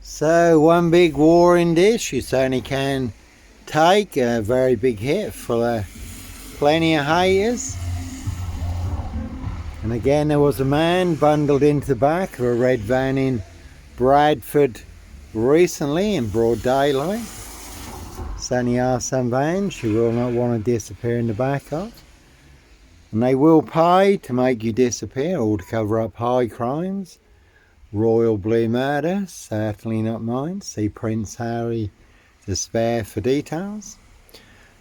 So one big warring dish, you certainly can take a very big hit full of plenty of haters. And again, there was a man bundled into the back of a red van in Bradford recently in broad daylight. Certainly are some vans you will not want to disappear in the back of. And they will pay to make you disappear or to cover up high crimes. Royal blue murder, certainly not mine. See Prince Harry the spare for details.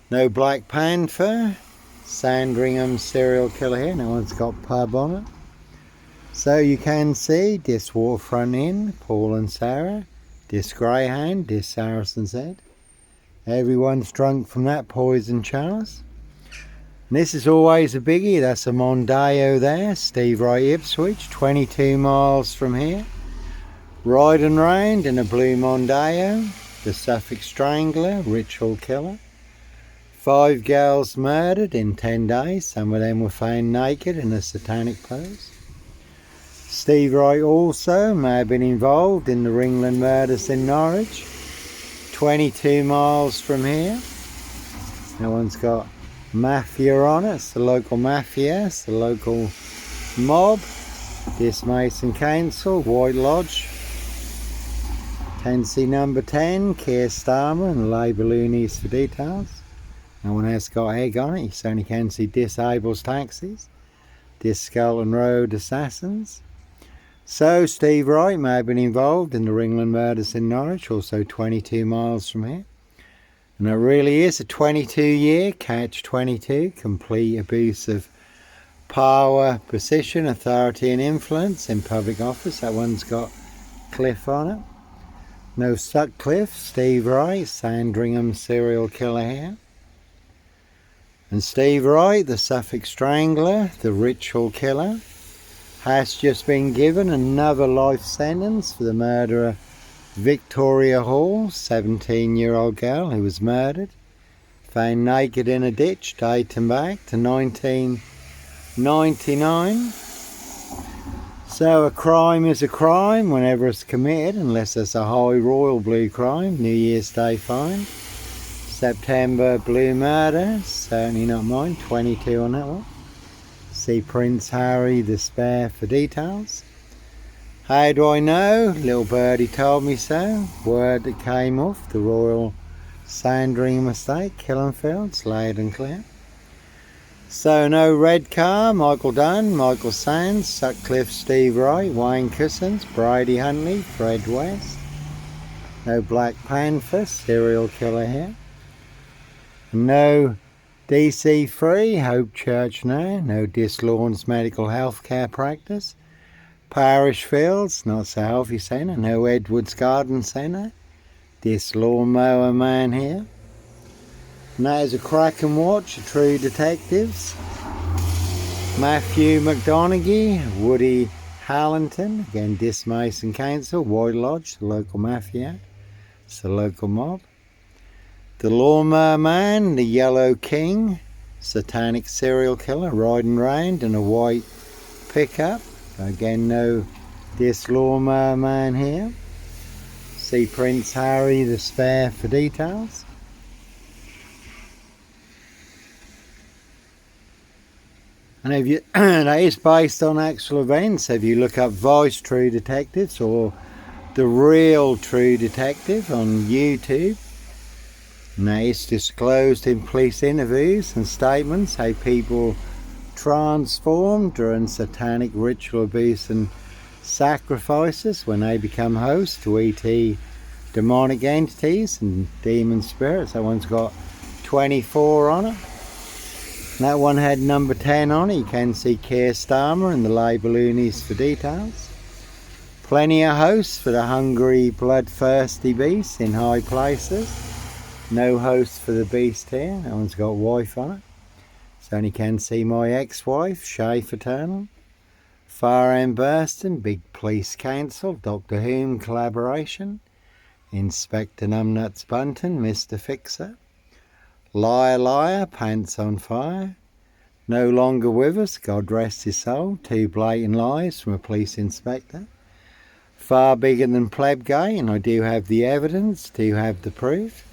No Black Panther, Sandringham serial killer here. No one's got pub on it. So you can see this Waterfront Inn, Paul and Sarah, this Greyhound, this Saracen's Head. Everyone's drunk from that poison chalice. And this is always a biggie. That's a Mondeo there, Steve Wright Ipswich, 22 miles from here. Riding round in a blue Mondeo, the Suffolk Strangler, ritual killer. 5 girls murdered in 10 days. Some of them were found naked in a satanic pose. Steve Wright also may have been involved in the Ringland murders in Norwich, 22 miles from here. No one's got mafia on it. It's the local mafia, it's the local mob. This Mason Council, White Lodge, Tennessee number 10, Keir Starmer and Labour Loonies for details. No one else got egg on it. You certainly can see Disables Taxis, this Skelton Road Assassins. So Steve Wright may have been involved in the Ringland murders in Norwich, also 22 miles from here. And it really is a 22-year catch-22, complete abuse of power, position, authority and influence in public office. That one's got Cliff on it. No Sutcliffe, Steve Wright, Sandringham serial killer here. And Steve Wright, the Suffolk Strangler, the ritual killer, has just been given another life sentence for the murder of Victoria Hall, 17-year-old girl who was murdered, found naked in a ditch, dating back to 1999. So a crime is a crime whenever it's committed, unless it's a high royal blue crime. New Year's Day fine. September blue murder, certainly not mine, 22 on that one. See Prince Harry the spare for details. How do I know? Little birdie told me so. Word that came off the Royal Sandringham estate, Killenfields, loud and clear. So no red car, Michael Dunn, Michael Sands, Sutcliffe, Steve Wright, Wayne Cousins, Brady Huntley, Fred West. No Black Panther, serial killer here. No DC3, Hope Church now. No Dislawns Medical Healthcare Practice. Parish Fields, not so healthy centre. No Edwards Garden Centre. This lawnmower man here. And that is a crack and watch of True Detectives. Matthew McDonaghy, Woody Hallington, again this Mason Council, White Lodge, the local mafia, it's the local mob. The lawnmower man, the Yellow King, Satanic serial killer, riding round in a white pickup. Again, no this lawnmower man here. See Prince Harry the spare for details. And if you, that is based on actual events. If you look up Vice True Detectives or The Real True Detective on YouTube, and that is disclosed in police interviews and statements how people transform during satanic ritual abuse and sacrifices when they become hosts to ET demonic entities and demon spirits. That one's got 24 on it. And that one had number 10 on it. You can see Keir Starmer and the Labour Loonies for details. Plenty of hosts for the hungry, bloodthirsty beasts in high places. No host for the beast here. That one's got wife on it. So only can see my ex-wife, Shay Fraternal. Far End Burston, Big Police Council, Doctor Whom collaboration. Inspector Numbnuts Bunton, Mr. Fixer. Liar Liar, Pants on Fire. No longer with us, God rest his soul. 2 blatant lies from a police inspector. Far bigger than Pleb Gay, and I do have the evidence, do have the proof.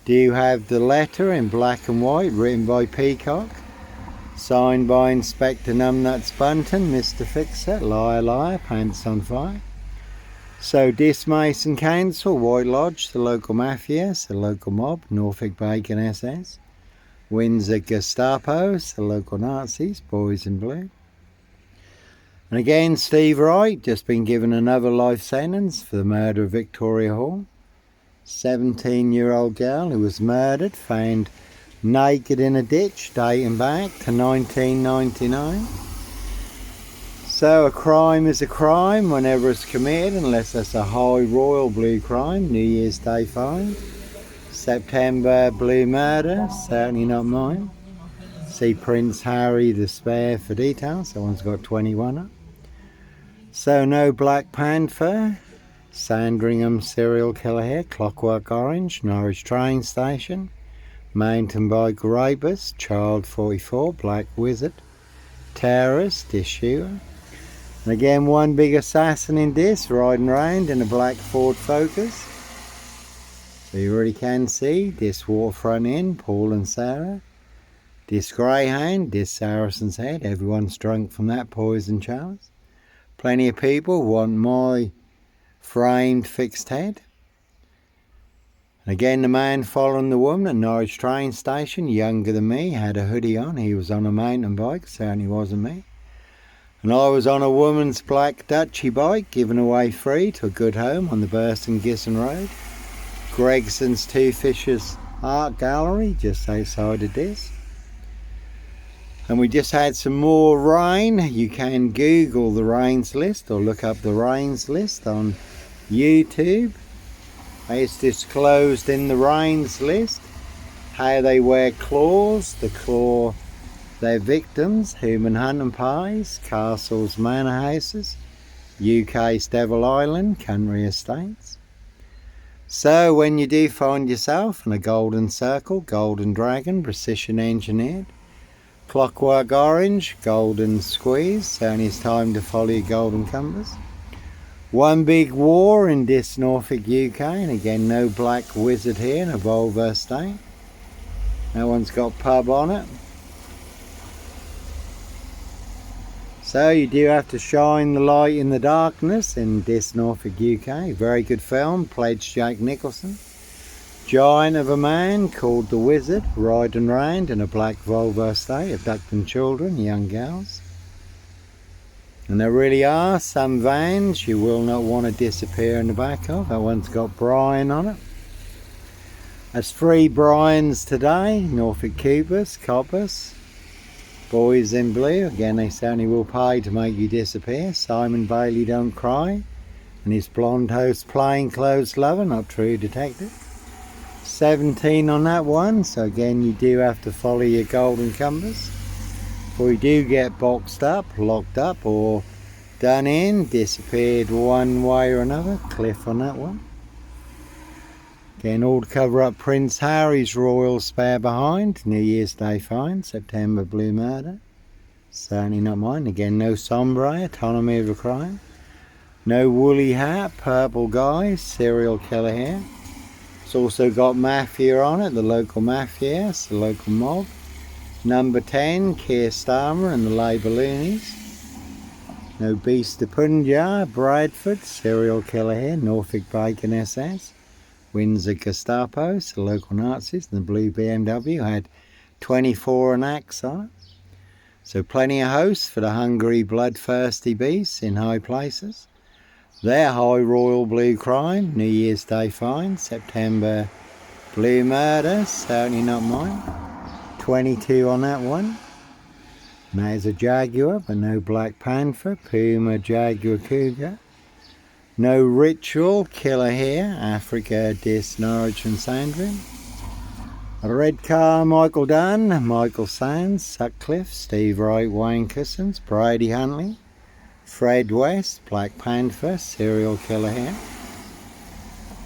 Do have the letter in black and white written by Peacock, signed by Inspector Numbnuts Bunton, Mr. Fixer, liar, liar, pants on fire. So this Mason Council, White Lodge, the local mafias, the local mob, Norfolk Bacon SS, Windsor Gestapos, the local Nazis, boys in blue. And again, Steve Wright, just been given another life sentence for the murder of Victoria Hall. 17-year-old girl who was murdered, found naked in a ditch, dating back to 1999. So a crime is a crime whenever it's committed, unless it's a high royal blue crime. New Year's Day fine. September blue murder, certainly not mine. See Prince Harry the Spare for details. That one's got 21 up. So no Black Panther. Sandringham serial killer here, Clockwork Orange, Norwich train station, mountain bike rapist, child 44, black wizard, terrorist, issue. And again, one big assassin in this, riding around in a black Ford Focus. So you already can see this waterfront inn, Paul and Sarah. This greyhound, this Saracen's Head, everyone's drunk from that poison chalice. Plenty of people want my framed fixed head. And again, the man following the woman at Norwich train station, younger than me, had a hoodie on. He was on a mountain bike, certainly wasn't me. And I was on a woman's black Dutchy bike, given away free to a good home on the Burston Gisson Road. Gregson's Two Fishers Art Gallery, just outside of this. And we just had some more rain. You can Google the rains list or look up the rains list on YouTube. It's disclosed in the rains list how they wear claws to claw their victims, human hunting pies, castles, manor houses, UK's Devil Island, country estates. So when you do find yourself in a golden circle, golden dragon, precision engineered, Clockwork Orange, golden squeeze, only it's time to follow your golden compass. One big war in this Norfolk UK, and again no black wizard here in a Volvo estate. That one's got pub on it. So you do have to shine the light in the darkness in this Norfolk UK. Very good film, pledged Jack Nicholson. Giant of a man called the Wizard, riding round in a black Volvo estate, abducting children, young girls. And there really are some vans you will not want to disappear in the back of. That one's got Brian on it. There's 3 Brians today, Norfolk Coopers, Coppers, boys in blue. Again, they certainly will pay to make you disappear. Simon Bailey Don't Cry, and his blonde host plainclothes lover, not true detective. 17 on that one, so again you do have to follow your golden compass. Before you do get boxed up, locked up, or done in, disappeared one way or another. Cliff on that one. Again, all to cover up Prince Harry's royal spare behind. New Year's Day fine, September blue murder. Certainly not mine. Again, no sombre, autonomy of a crime. No woolly hat, purple guy, serial killer here. It's also got mafia on it, the local mafia, it's the local mob. Number 10, Keir Starmer and the Labour loonies. No Beast of Punjab, Bradford, serial killer here, Norfolk Bacon SS. Windsor Gestapos, the local Nazis, and the blue BMW had 24 and axe on it. So plenty of hosts for the hungry, bloodthirsty beasts in high places. Their high royal blue crime, New Year's Day fine, September blue murder, certainly not mine. 22 on that one. And that is a Jaguar, but no Black Panther, Puma, Jaguar, Cougar. No Ritual, Killer here, Africa, Dis, Norwich and Sandringham. A red car, Michael Dunn, Michael Sands, Sutcliffe, Steve Wright, Wayne Cousins, Brady Huntley, Fred West, Black Panther, serial killer here.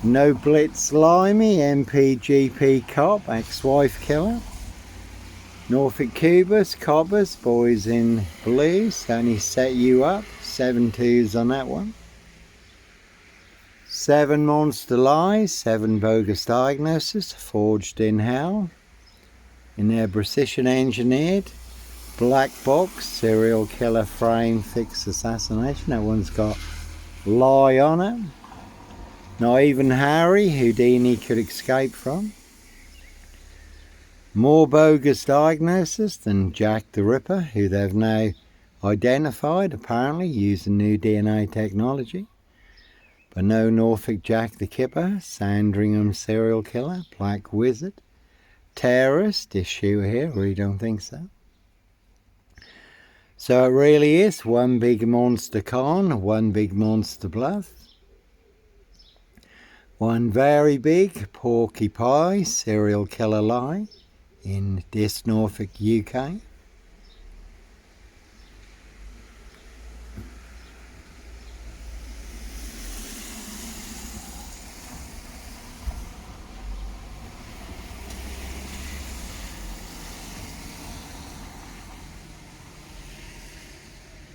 No Blitz Limey, MPGP cop, ex-wife killer. Norfolk Cubers, Cobbers, boys in blue, certainly set you up. 7 2s on that one. 7 monster lies, 7 bogus diagnoses forged in hell. In their precision engineered black box serial killer frame fix assassination. That one's got lie on it. Not even Harry Houdini could escape from. More bogus diagnosis than Jack the Ripper, who they've now identified apparently using new DNA technology. But no Norfolk Jack the Kipper, Sandringham serial killer, Black Wizard, terrorist issue here, we don't think so. So it really is one big monster con, one big monster bluff. One very big porky pie serial killer lie in this Norfolk, UK.